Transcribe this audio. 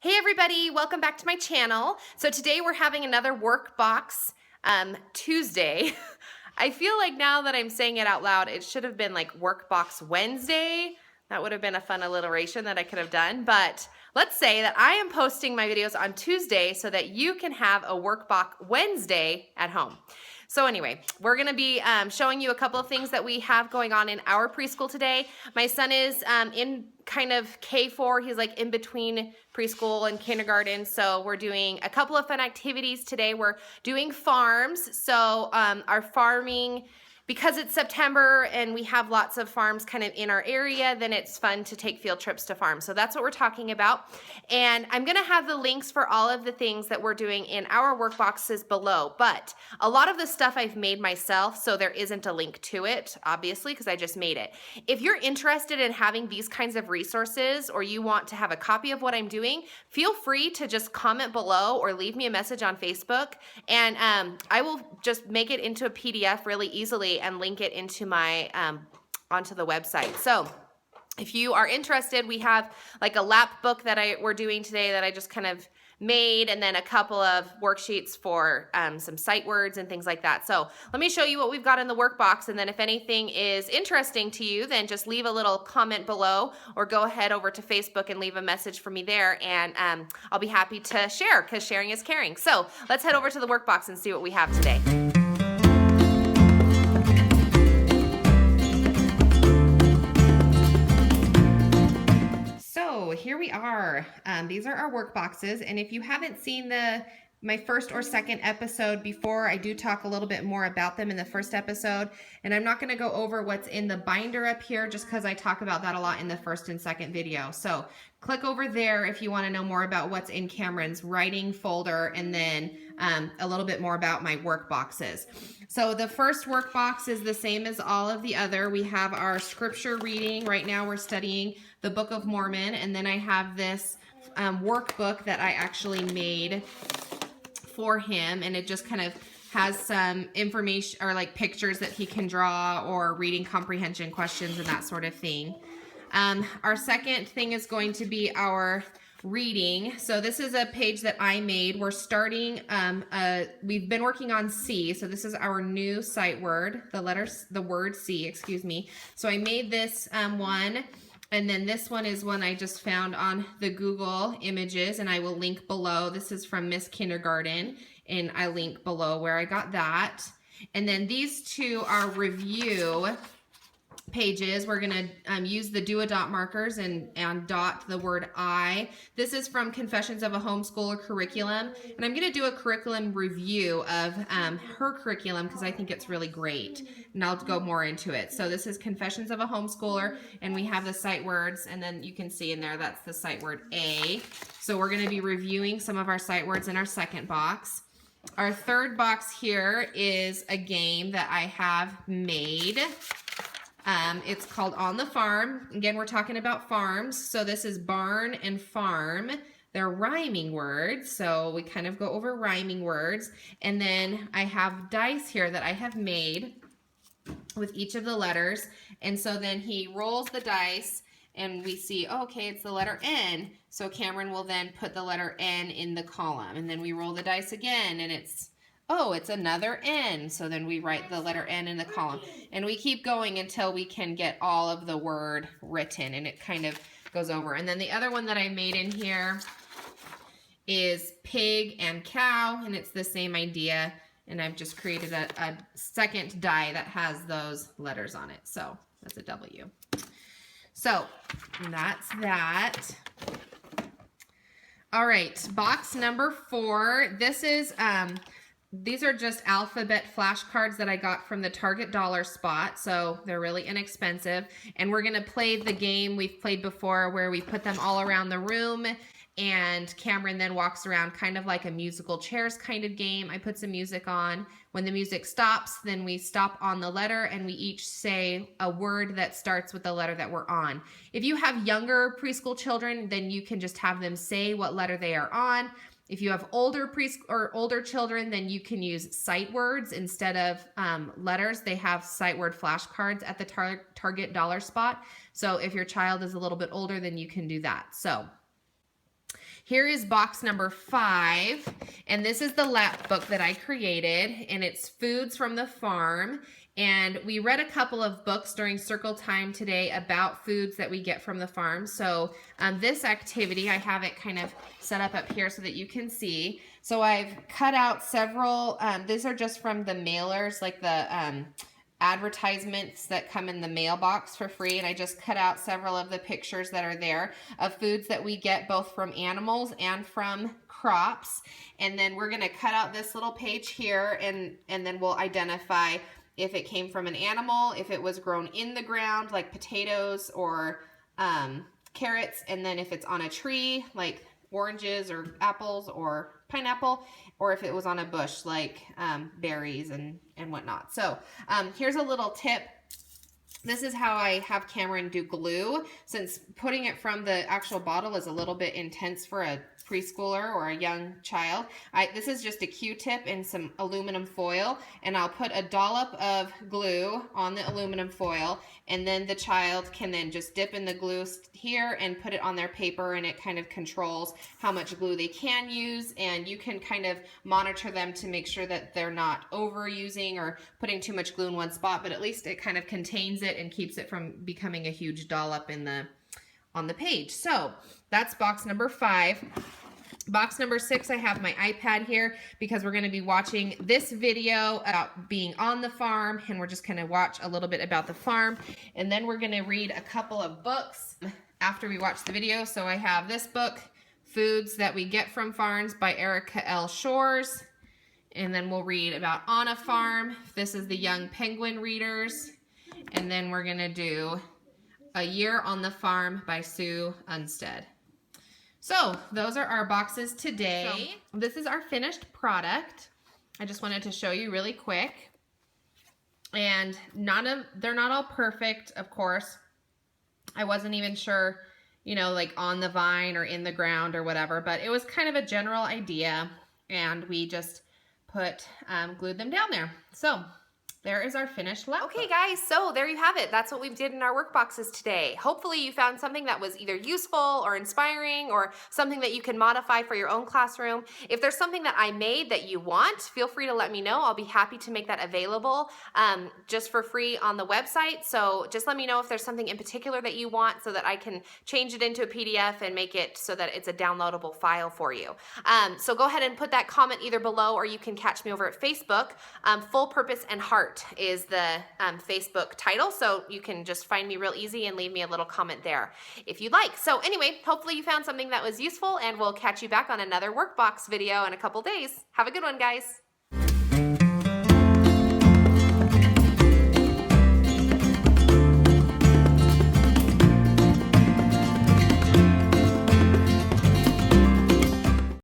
Hey everybody, welcome back to my channel. So today we're having another Workbox Tuesday. I feel like now that I'm saying it out loud, it should have been like Workbox Wednesday. That would have been a fun alliteration that I could have done. But let's say that I am posting my videos on Tuesday so that you can have a Workbox Wednesday at home. So anyway, we're going to be showing you a couple of things that we have going on in our preschool today. My son is in kind of K4. He's like in between preschool and kindergarten. So we're doing a couple of fun activities today. We're doing farms. So our farming, because it's September and we have lots of farms kind of in our area, then it's fun to take field trips to farms. So that's what we're talking about. And I'm going to have the links for all of the things that we're doing in our workboxes below. But a lot of the stuff I've made myself, so there isn't a link to it, obviously, because I just made it. If you're interested in having these kinds of resources or you want to have a copy of what I'm doing, feel free to just comment below or leave me a message on Facebook. And I will just make it into a PDF really easily and link it into my onto the website. So if you are interested, we have like a lap book that we're doing today that I just kind of made, and then a couple of worksheets for some sight words and things like that. So let me show you what we've got in the workbox, and then if anything is interesting to you, then just leave a little comment below or go ahead over to Facebook and leave a message for me there, and I'll be happy to share because sharing is caring. So let's head over to the workbox and see what we have today. So here we are. These are our work boxes, and if you haven't seen my first or second episode before, I do talk a little bit more about them in the first episode, and I'm not going to go over what's in the binder up here just because I talk about that a lot in the first and second video. So click over there if you want to know more about what's in Cameron's writing folder, and then a little bit more about my work boxes. So the first work box is the same as all of the other. We have our scripture reading. Right now we're studying the Book of Mormon, and then I have this workbook that I actually made for him, and it just kind of has some information or like pictures that he can draw or reading comprehension questions and that sort of thing. Our second thing is going to be our reading. So this is a page that I made. We're starting, we've been working on C. So this is our new sight word, the word C, excuse me. So I made this one. And then this one is one I just found on the Google Images, and I will link below. This is from Miss Kindergarten, and I link below where I got that. And then these two are review pages. We're going to use the do-a-dot markers and dot the word I. This is from Confessions of a Homeschooler curriculum, and I'm going to do a curriculum review of her curriculum because I think it's really great, and I'll go more into it. So this is Confessions of a Homeschooler, and we have the sight words, and then you can see in there that's the sight word A. So we're going to be reviewing some of our sight words in our second box. Our third box here is a game that I have made. It's called On the Farm. Again, we're talking about farms. So this is barn and farm. They're rhyming words. So we kind of go over rhyming words. And then I have dice here that I have made with each of the letters. And so then he rolls the dice and we see, oh, okay, it's the letter N. So Cameron will then put the letter N in the column. And then we roll the dice again and it's, oh, it's another N. So then we write the letter N in the column. And we keep going until we can get all of the word written, and it kind of goes over. And then the other one that I made in here is pig and cow, and it's the same idea. And I've just created a second die that has those letters on it. So that's a W. So that's that. All right, box number 4. This is... these are just alphabet flashcards that I got from the Target dollar spot, so they're really inexpensive. And we're going to play the game we've played before where we put them all around the room, and Cameron then walks around kind of like a musical chairs kind of game. I put some music on. When the music stops, then we stop on the letter, and we each say a word that starts with the letter that we're on. If you have younger preschool children, then you can just have them say what letter they are on. If you have older children, then you can use sight words instead of letters. They have sight word flashcards at the Target dollar spot. So if your child is a little bit older, then you can do that. So Here is box number 5, and this is the lap book that I created, and it's Foods from the Farm. And we read a couple of books during circle time today about foods that we get from the farm. So this activity, I have it kind of set up here so that you can see. So I've cut out several, these are just from the mailers, like the advertisements that come in the mailbox for free, and I just cut out several of the pictures that are there of foods that we get both from animals and from crops. And then we're going to cut out this little page here, and then we'll identify if it came from an animal, if it was grown in the ground like potatoes or carrots, and then if it's on a tree like oranges or apples or pineapple, or if it was on a bush like berries and whatnot. So here's a little tip. This is how I have Cameron do glue, since putting it from the actual bottle is a little bit intense for a preschooler or a young child. This is just a Q-tip and some aluminum foil, and I'll put a dollop of glue on the aluminum foil, and then the child can then just dip in the glue here and put it on their paper, and it kind of controls how much glue they can use, and you can kind of monitor them to make sure that they're not overusing or putting too much glue in one spot, but at least it kind of contains it and keeps it from becoming a huge dollop on the page. So that's box number 5. Box number 6, I have my iPad here because we're going to be watching this video about being on the farm, and we're just going to watch a little bit about the farm, and then we're going to read a couple of books after we watch the video. So I have this book, Foods That We Get from Farms by Erica L. Shores, and then we'll read about On a Farm. This is the Young Penguin Readers, and then we're going to do A Year on the Farm by Sue Unstead. So those are our boxes today. So this is our finished product. I just wanted to show you really quick. And they're not all perfect, of course. I wasn't even sure, you know, like on the vine or in the ground or whatever, but it was kind of a general idea, and we just glued them down there. So there is our finished lap book. Okay guys, so there you have it. That's what we did in our work boxes today. Hopefully you found something that was either useful or inspiring, or something that you can modify for your own classroom. If there's something that I made that you want, feel free to let me know. I'll be happy to make that available just for free on the website. So just let me know if there's something in particular that you want, so that I can change it into a PDF and make it so that it's a downloadable file for you. So go ahead and put that comment either below, or you can catch me over at Facebook. Full Purpose and Heart is the Facebook title, so you can just find me real easy and leave me a little comment there if you'd like. So anyway, hopefully you found something that was useful, and we'll catch you back on another workbox video in a couple days. Have a good one, guys.